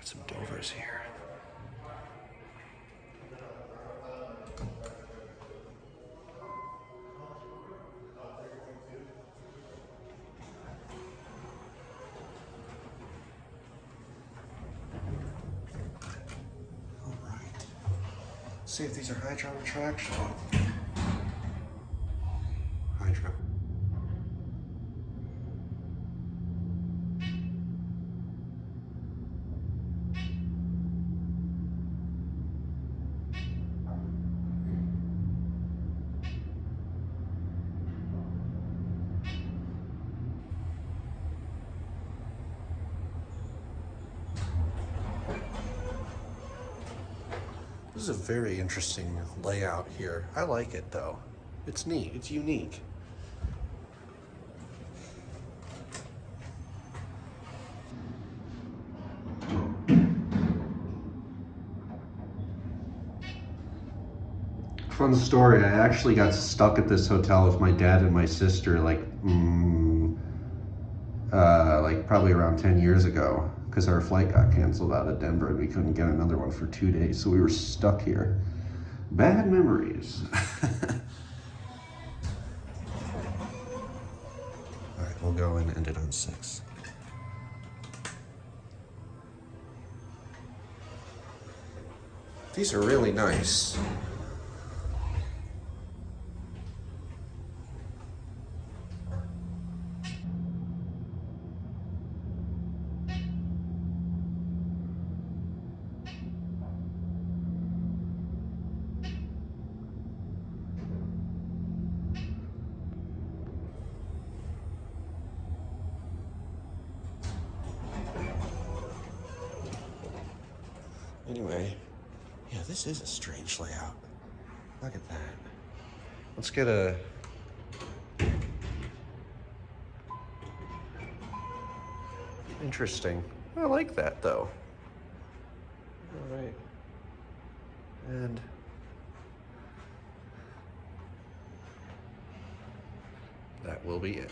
Got some Dovers here. All right. See if these are Hydro traction. Hydro. This is a very interesting layout here. I like it though. It's neat, it's unique. Fun story, I actually got stuck at this hotel with my dad and my sister like probably around 10 years ago because our flight got canceled out of Denver and we couldn't get another one for 2 days, so we were stuck here. Bad memories. All right, we'll go and end it on 6. These are really nice. Anyway, yeah, this is a strange layout. Look at that. Let's get a... Interesting. I like that though. All right. And that will be it.